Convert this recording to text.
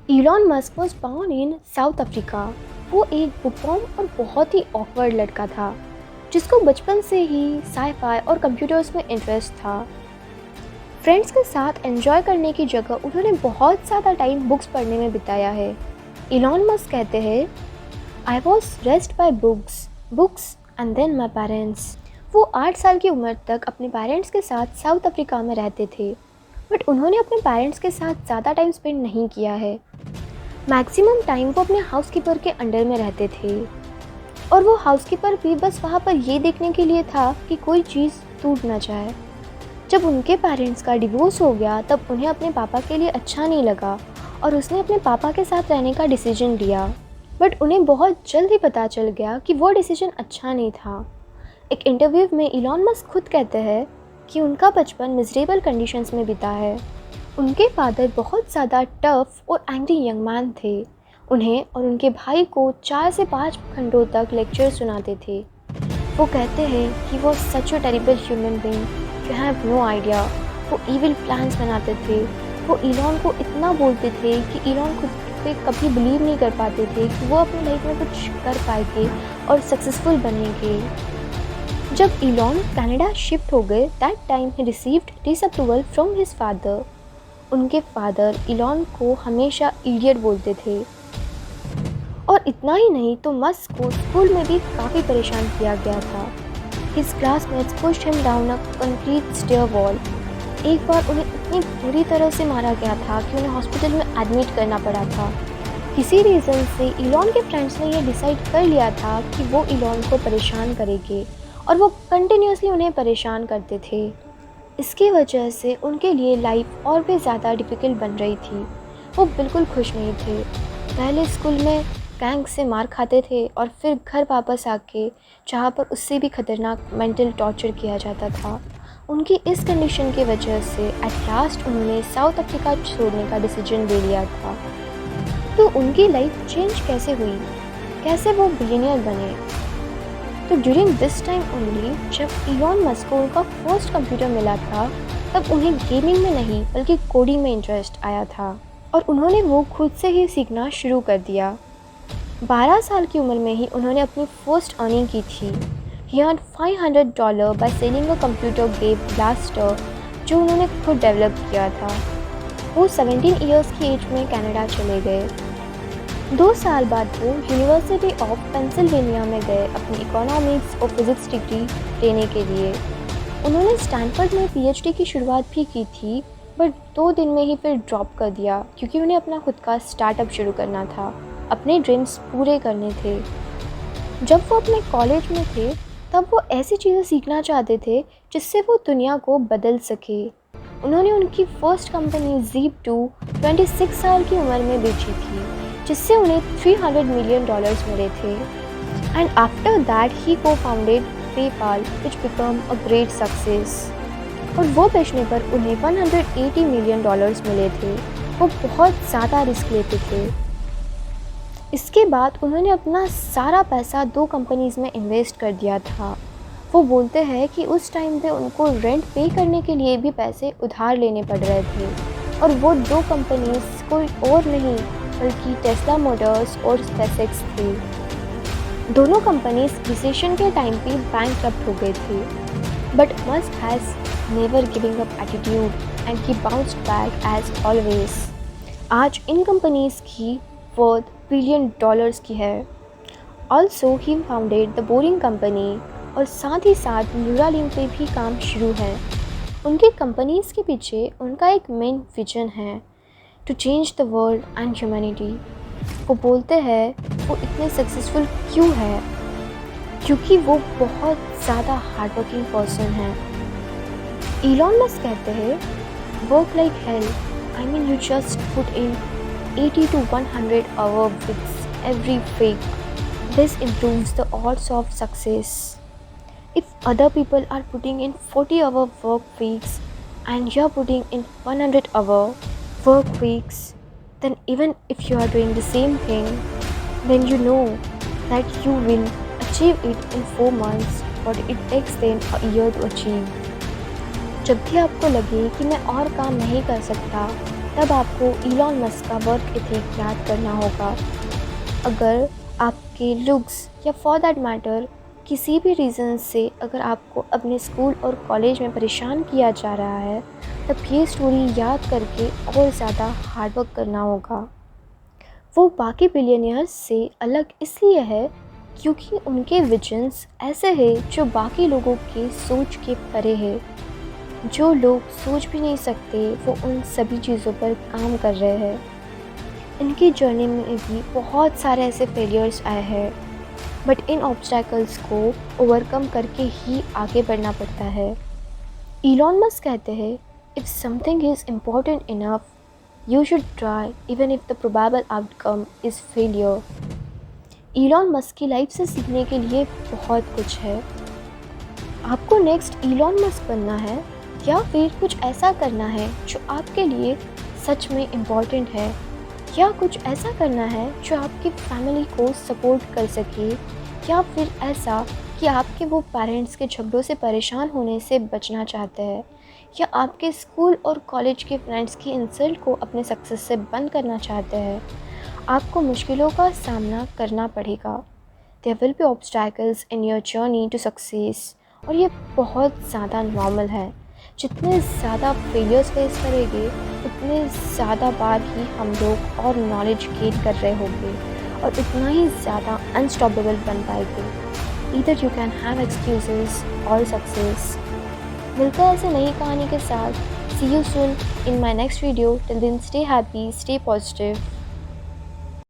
Elon Musk was born in south Africa. वो एक bookworm और बहुत ही ऑकवर्ड लड़का था जिसको बचपन से ही साईफाई और कंप्यूटर्स में इंटरेस्ट था। फ्रेंड्स के साथ एंजॉय करने की जगह उन्होंने बहुत ज़्यादा टाइम बुक्स पढ़ने में बिताया है। इलॉन मस्क कहते हैं, I was raised by books books and then my parents. वो 8 साल की उम्र तक अपने पेरेंट्स के साथ साउथ अफ्रीका में रहते थे, बट उन्होंने अपने पेरेंट्स के साथ ज़्यादा टाइम स्पेंड नहीं किया है। मैक्सिमम टाइम वो अपने हाउसकीपर के अंडर में रहते थे और वो हाउसकीपर भी बस वहाँ पर ये देखने के लिए था कि कोई चीज़ टूट ना जाए। जब उनके पेरेंट्स का डिवोर्स हो गया तब उन्हें अपने पापा के लिए अच्छा नहीं लगा और उसने अपने पापा के साथ रहने का डिसीजन लिया, बट उन्हें बहुत जल्द ही पता चल गया कि वो डिसीजन अच्छा नहीं था। एक इंटरव्यू में इलॉन मस्क खुद कहते हैं कि उनका बचपन मिजरेबल कंडीशंस में बीता है। उनके फादर बहुत ज़्यादा टफ और एंग्री यंग मैन थे। उन्हें और उनके भाई को 4 से 5 घंटों तक लेक्चर सुनाते थे। वो कहते हैं कि वो such a terrible human being, you have no idea. वो इविल प्लान्स बनाते थे। वो इलॉन को इतना बोलते थे कि इलॉन खुद पे कभी बिलीव नहीं कर पाते थे कि वो अपनी लाइफ में कुछ कर पाएंगे और सक्सेसफुल बनेंगे। जब इलॉन कनाडा शिफ्ट हो गए, that time he received disapproval from his father. उनके फादर इलॉन को हमेशा इडियट बोलते थे और इतना ही नहीं तो मस्क को स्कूल में भी काफ़ी परेशान किया गया था। His classmates pushed him down a concrete stairwell. एक बार उन्हें इतनी बुरी तरह से मारा गया था कि उन्हें हॉस्पिटल में एडमिट करना पड़ा था। किसी रीज़न से इलॉन के फ्रेंड्स ने यह डिसाइड कर लिया था कि वो इलॉन को परेशान करेंगे और वो कंटिन्यूसली उन्हें परेशान करते थे। इसकी वजह से उनके लिए लाइफ और भी ज़्यादा डिफ़िकल्ट बन रही थी। वो बिल्कुल खुश नहीं थे। पहले स्कूल में गैंग से मार खाते थे और फिर घर वापस आके जहाँ पर उससे भी खतरनाक मेंटल टॉर्चर किया जाता था। उनकी इस कंडीशन की वजह से एट लास्ट उन्होंने साउथ अफ्रीका छोड़ने का डिसीजन ले लिया था। तो उनकी लाइफ चेंज कैसे हुई, कैसे वो बिलियनियर बने? तो ड्यूरिंग दिस टाइम ओनली जब इलॉन मस्क को उनका फर्स्ट कंप्यूटर मिला था, तब उन्हें गेमिंग में नहीं बल्कि कोडिंग में इंटरेस्ट आया था और उन्होंने वो खुद से ही सीखना शुरू कर दिया। 12 साल की उम्र में ही उन्होंने अपनी फर्स्ट अर्निंग की थी। He earn $500 by selling a computer game Blaster जो उन्होंने खुद डेवलप किया था। वो 17 ईयर्स की एज में कनाडा चले गए। 2 साल बाद वो यूनिवर्सिटी ऑफ पेंसिल्वेनिया में गए अपनी इकोनॉमिक्स और फिज़िक्स डिग्री लेने के लिए। उन्होंने स्टैनफोर्ड में पीएचडी की शुरुआत भी की थी, बट 2 दिन में ही फिर ड्रॉप कर दिया क्योंकि उन्हें अपना खुद का स्टार्टअप शुरू करना था, अपने ड्रीम्स पूरे करने थे। जब वो अपने कॉलेज में थे तब वो ऐसी चीज़ें सीखना चाहते थे जिससे वो दुनिया को बदल सके। उन्होंने उनकी फर्स्ट कंपनी ज़ीप2 26 साल की उम्र में बेची थी, जिससे उन्हें $300 मिलियन मिले थे। एंड आफ्टर दैट ही को founded PayPal which become a great success. और वो बेचने पर उन्हें $180 मिलियन मिले थे। वो बहुत ज़्यादा रिस्क लेते थे। इसके बाद उन्होंने अपना सारा पैसा 2 कंपनीज़ में इन्वेस्ट कर दिया था। वो बोलते हैं कि उस टाइम पे उनको रेंट पे करने के लिए भी पैसे उधार लेने पड़ रहे थे और वो 2 कंपनीज़ कोई और नहीं बल्कि टेस्ला मोटर्स और स्पेसएक्स थे। दोनों कंपनीज रिसेशन के टाइम पे बैंकक्रप्ट हो गए थे, but Musk has never giving up attitude and he bounced back as always. आज इन कंपनीज की वर्थ $1 बिलियन की है। Also he founded the Boring Company और साथ ही साथ न्यूरालिंक पे भी काम शुरू है। उनकी कंपनीज के पीछे उनका एक मेन विजन है, to change the world and humanity. वो बोलते हैं वो इतने सक्सेसफुल क्यों है, क्योंकि वो बहुत ज़्यादा हार्डवर्किंग पर्सन है। इलॉन मस्क कहते हैं, work like hell, I mean you just put in 80 to 100 hour weeks every week. This improves the odds of success. If other people are putting in 40-hour work weeks and you're putting in 100-hour work weeks, then even if you are doing the same thing, then you know that you will achieve it in 4 months what it takes them a year to achieve. जब भी आपको लगे कि मैं और काम नहीं कर सकता, तब आपको इलॉन मस्क का वर्क एथिक याद करना होगा। अगर आपके लुक्स या फॉर दैट मैटर किसी भी रीज़न से अगर आपको अपने स्कूल और कॉलेज में परेशान किया जा रहा है, तब ये स्टोरी याद करके और ज़्यादा हार्डवर्क करना होगा। वो बाकी बिलियनियर्स से अलग इसलिए है क्योंकि उनके विजन्स ऐसे हैं जो बाकी लोगों के सोच के परे है। जो लोग सोच भी नहीं सकते वो उन सभी चीज़ों पर काम कर रहे हैं। इनकी जर्नी में भी बहुत सारे ऐसे फेलियर्स आए हैं, बट इन ऑब्स्टैकल्स को ओवरकम करके ही आगे बढ़ना पड़ता है। इलॉन मस्क कहते हैं, if something is important enough you should try even if the probable outcome is failure. Elon Musk की लाइफ से सीखने के लिए बहुत कुछ है। आपको नेक्स्ट इलॉन मस्क बनना है या फिर कुछ ऐसा करना है जो आपके लिए सच में इम्पॉर्टेंट है, या कुछ ऐसा करना है जो आपकी फैमिली को सपोर्ट कर सके, या फिर ऐसा कि आपके वो पेरेंट्स के झगड़ों से परेशान होने से बचना चाहते हैं, या आपके स्कूल और कॉलेज के फ्रेंड्स की इंसल्ट को अपने सक्सेस से बंद करना चाहते हैं। आपको मुश्किलों का सामना करना पड़ेगा। There will be obstacles in your journey to success, और ये बहुत ज़्यादा नॉर्मल है। जितने ज़्यादा फेलियर्स फेस करेंगे उतने ज़्यादा बार ही हम लोग और नॉलेज गेन कर रहे होंगे और उतना ही ज़्यादा अनस्टॉपेबल बन पाएंगे। Either you can have excuses और सक्सेस। मिलते हैं ऐसे नई कहानी के साथ। See you soon in my next video. Till then stay happy, stay positive.